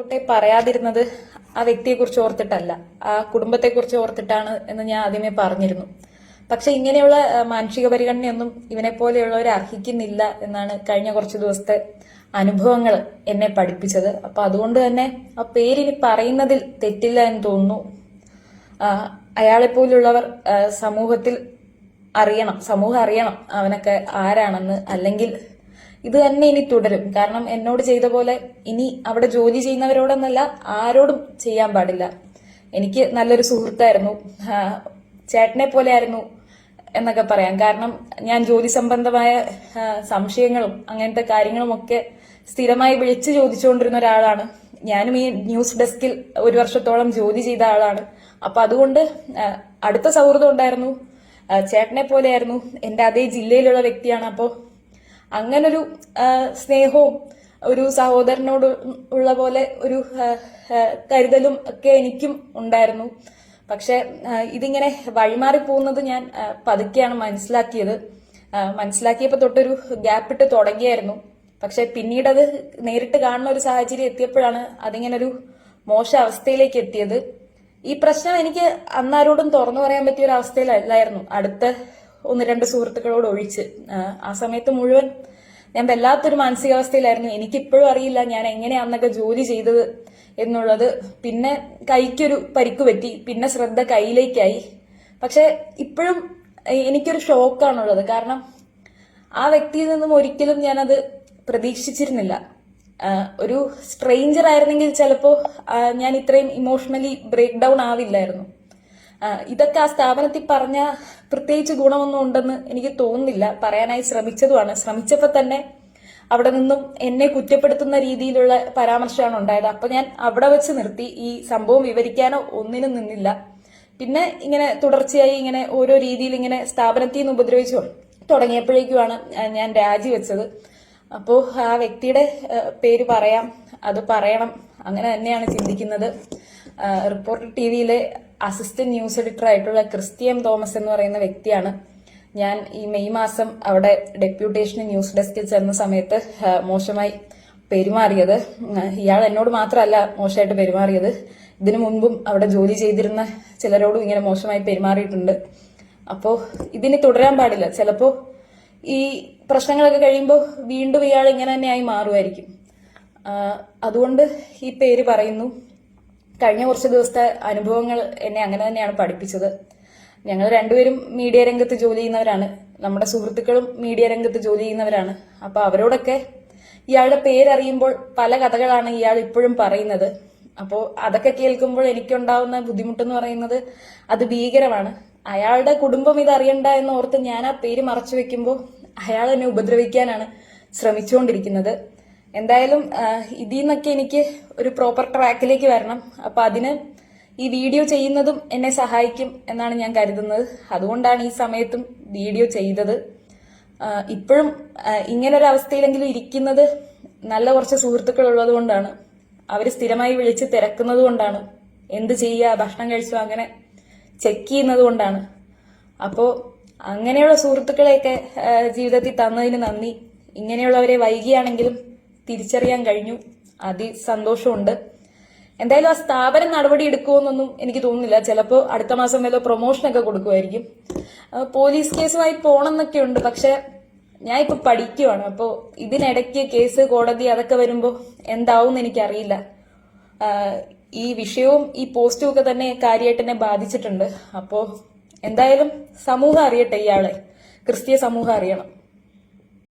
തൊട്ടേ പറയാതിരുന്നത് ആ വ്യക്തിയെക്കുറിച്ച് ഓർത്തിട്ടല്ല, ആ കുടുംബത്തെക്കുറിച്ച് ഓർത്തിട്ടാണ് എന്ന് ഞാൻ ആദ്യമേ പറഞ്ഞിരുന്നു. പക്ഷെ ഇങ്ങനെയുള്ള മാനുഷിക പരിഗണനയൊന്നും ഇവനെ പോലെയുള്ളവർ അർഹിക്കുന്നില്ല എന്നാണ് കഴിഞ്ഞ കുറച്ച് ദിവസത്തെ അനുഭവങ്ങൾ എന്നെ പഠിപ്പിച്ചത്. അപ്പൊ അതുകൊണ്ട് തന്നെ ആ പേരിനി പറയുന്നതിൽ തെറ്റില്ല എന്ന് തോന്നുന്നു. അയാളെപ്പോലുള്ളവർ സമൂഹത്തിൽ അറിയണം, സമൂഹം അറിയണം അവനൊക്കെ ആരാണെന്ന്. അല്ലെങ്കിൽ ഇത് തന്നെ ഇനി തുടരും. കാരണം എന്നോട് ചെയ്ത പോലെ ഇനി അവിടെ ജോലി ചെയ്യുന്നവരോടൊന്നല്ല, ആരോടും ചെയ്യാൻ പാടില്ല. എനിക്ക് നല്ലൊരു സുഹൃത്തായിരുന്നു, ചേട്ടനെ പോലെ ആയിരുന്നു എന്നൊക്കെ പറയാം. കാരണം ഞാൻ ജോലി സംബന്ധമായ സംശയങ്ങളും അങ്ങനത്തെ കാര്യങ്ങളുമൊക്കെ സ്ഥിരമായി വിളിച്ചു ചോദിച്ചുകൊണ്ടിരുന്ന ഒരാളാണ്. ഞാനും ഈ ന്യൂസ് ഡെസ്കിൽ 1 വർഷത്തോളം ജോലി ചെയ്ത ആളാണ്. അപ്പൊ അതുകൊണ്ട് അടുത്ത സൗഹൃദം ഉണ്ടായിരുന്നു. ചേട്ടനെ പോലെയായിരുന്നു, എന്റെ അതേ ജില്ലയിലുള്ള വ്യക്തിയാണ്. അപ്പോൾ അങ്ങനൊരു സ്നേഹവും ഒരു സഹോദരനോട് ഉള്ള പോലെ ഒരു കരുതലും ഒക്കെ എനിക്കും ഉണ്ടായിരുന്നു. പക്ഷെ ഇതിങ്ങനെ വഴിമാറി പോകുന്നത് ഞാൻ പതുക്കെയാണ് മനസ്സിലാക്കിയത്. മനസ്സിലാക്കിയപ്പോൾ തൊട്ടൊരു ഗ്യാപ്പിട്ട് തുടങ്ങിയായിരുന്നു. പക്ഷെ പിന്നീട് അത് നേരിട്ട് കാണുന്ന ഒരു സാഹചര്യം എത്തിയപ്പോഴാണ് അതിങ്ങനെ ഒരു മോശം അവസ്ഥയിലേക്ക് എത്തിയത്. ഈ പ്രശ്നം എനിക്ക് അന്നാരോടും തുറന്നു പറയാൻ പറ്റിയ ഒരു അവസ്ഥയിലല്ലായിരുന്നു, അടുത്ത 1-2 സുഹൃത്തുക്കളോട് ഒഴിച്ച്. ആ സമയത്ത് മുഴുവൻ ഞാൻ വല്ലാത്തൊരു മാനസികാവസ്ഥയിലായിരുന്നു. എനിക്കിപ്പോഴും അറിയില്ല ഞാൻ എങ്ങനെയാ അന്നൊക്കെ ജോലി ചെയ്തത് എന്നുള്ളത്. പിന്നെ കൈക്കൊരു പരിക്ക് പറ്റി, പിന്നെ ശ്രദ്ധ കയ്യിലേക്കായി. പക്ഷെ ഇപ്പോഴും എനിക്കൊരു ഷോക്കാണുള്ളത്. കാരണം ആ വ്യക്തിയിൽ നിന്നും ഒരിക്കലും ഞാനത് പ്രതീക്ഷിച്ചിരുന്നില്ല. ഒരു സ്ട്രേഞ്ചർ ആയിരുന്നെങ്കിൽ ചിലപ്പോ ഞാൻ ഇത്രയും ഇമോഷണലി ബ്രേക്ക് ഡൗൺ ആവില്ലായിരുന്നു. ഇതൊക്കെ ആ സ്ഥാപനത്തിൽ പറഞ്ഞ പ്രത്യേകിച്ച് ഗുണമൊന്നും ഉണ്ടെന്ന് എനിക്ക് തോന്നുന്നില്ല. പറയാനായി ശ്രമിച്ചപ്പോ തന്നെ അവിടെ നിന്നും എന്നെ കുറ്റപ്പെടുത്തുന്ന രീതിയിലുള്ള പരാമർശമാണ് ഉണ്ടായത്. അപ്പൊ ഞാൻ അവിടെ വെച്ച് നിർത്തി. ഈ സംഭവം വിവരിക്കാനോ ഒന്നിനും നിന്നില്ല. പിന്നെ ഇങ്ങനെ തുടർച്ചയായി ഇങ്ങനെ ഓരോ രീതിയിൽ ഇങ്ങനെ സ്ഥാപനത്തിൽ നിന്ന് ഉപദ്രവിച്ചു തുടങ്ങിയപ്പോഴേക്കുമാണ് ഞാൻ രാജിവെച്ചത്. അപ്പോ ആ വ്യക്തിയുടെ പേര് പറയാം, അത് പറയണം, അങ്ങനെ തന്നെയാണ് ചിന്തിക്കുന്നത്. റിപ്പോർട്ടർ ടിവിയിലെ അസിസ്റ്റന്റ് ന്യൂസ് എഡിറ്റർ ആയിട്ടുള്ള ക്രിസ്ത്യൻ തോമസ് എന്ന് പറയുന്ന വ്യക്തിയാണ്. ഞാൻ ഈ മെയ് മാസം അവിടെ ഡെപ്യൂട്ടേഷന് ന്യൂസ് ഡെസ്കിൽ ചെന്ന സമയത്ത് മോശമായി പെരുമാറിയത്. ഇയാൾ എന്നോട് മാത്രമല്ല മോശമായിട്ട് പെരുമാറിയത്, ഇതിനു മുൻപും അവിടെ ജോലി ചെയ്തിരുന്ന ചിലരോടും ഇങ്ങനെ മോശമായി പെരുമാറിയിട്ടുണ്ട്. അപ്പോ ഇതിന് തുടരാൻ പാടില്ല. ചിലപ്പോ ഈ പ്രശ്നങ്ങളൊക്കെ കഴിയുമ്പോൾ വീണ്ടും ഇയാൾ ഇങ്ങനെ തന്നെയായി മാറുമായിരിക്കും. അതുകൊണ്ട് ഈ പേര് പറയുന്നു. കഴിഞ്ഞ കുറച്ച് ദിവസത്തെ അനുഭവങ്ങൾ എന്നെ അങ്ങനെ തന്നെയാണ് പഠിപ്പിച്ചത്. ഞങ്ങൾ രണ്ടുപേരും മീഡിയ രംഗത്ത് ജോലി ചെയ്യുന്നവരാണ്, നമ്മുടെ സുഹൃത്തുക്കളും മീഡിയ രംഗത്ത് ജോലി ചെയ്യുന്നവരാണ്. അപ്പൊ അവരോടൊക്കെ ഇയാളുടെ പേരറിയുമ്പോൾ പല കഥകളാണ് ഇയാൾ ഇപ്പോഴും പറയുന്നത്. അപ്പോ അതൊക്കെ കേൾക്കുമ്പോൾ എനിക്കുണ്ടാവുന്ന ബുദ്ധിമുട്ടെന്ന് പറയുന്നത് അത് ഭീകരമാണ്. അയാളുടെ കുടുംബം ഇത് അറിയണ്ട എന്ന് ഓർത്ത് ഞാൻ ആ പേര് മറച്ചു വെക്കുമ്പോൾ അയാൾ എന്നെ ഉപദ്രവിക്കാനാണ് ശ്രമിച്ചുകൊണ്ടിരിക്കുന്നത്. എന്തായാലും ഇതിൽ നിന്നൊക്കെ എനിക്ക് ഒരു പ്രോപ്പർ ട്രാക്കിലേക്ക് വരണം. അപ്പൊ അതിന് ഈ വീഡിയോ ചെയ്യുന്നതും എന്നെ സഹായിക്കും എന്നാണ് ഞാൻ കരുതുന്നത്. അതുകൊണ്ടാണ് ഈ സമയത്തും വീഡിയോ ചെയ്തത്. ഇപ്പോഴും ഇങ്ങനൊരു അവസ്ഥയിലെങ്കിലും ഇരിക്കുന്നത് നല്ല കുറച്ച് സുഹൃത്തുക്കൾ ഉള്ളത് കൊണ്ടാണ്. അവർ സ്ഥിരമായി വിളിച്ച് തിരക്കുന്നത് കൊണ്ടാണ്. എന്ത് ചെയ്യുക, ഭക്ഷണം കഴിച്ചോ, അങ്ങനെ ചെക്ക് ചെയ്യുന്നത് കൊണ്ടാണ്. അപ്പോ അങ്ങനെയുള്ള സുഹൃത്തുക്കളെയൊക്കെ ജീവിതത്തിൽ തന്നതിന് നന്ദി. ഇങ്ങനെയുള്ളവരെ വൈകിയാണെങ്കിലും തിരിച്ചറിയാൻ കഴിഞ്ഞു, സന്തോഷമുണ്ട്. എന്തായാലും ആ സ്ഥാപനം നടപടി എടുക്കുമെന്നൊന്നും എനിക്ക് തോന്നുന്നില്ല. ചിലപ്പോ അടുത്ത മാസം വല്ല പ്രൊമോഷനൊക്കെ കൊടുക്കുമായിരിക്കും. പോലീസ് കേസുമായി പോണമെന്നൊക്കെ ഉണ്ട്. പക്ഷെ ഞാൻ ഇപ്പൊ പഠിക്കുവാണ്. അപ്പോ ഇതിനിടയ്ക്ക് കേസ്, കോടതി അതൊക്കെ വരുമ്പോ എന്താവും എനിക്കറിയില്ല. ഈ വിഷയവും ഈ പോസ്റ്റും ഒക്കെ തന്നെ കാര്യമായിട്ട് എന്നെ ബാധിച്ചിട്ടുണ്ട്. അപ്പോ എന്തായാലും സമൂഹം അറിയട്ടെ, ഇയാളെ ക്രിസ്തീയ സമൂഹം അറിയണം.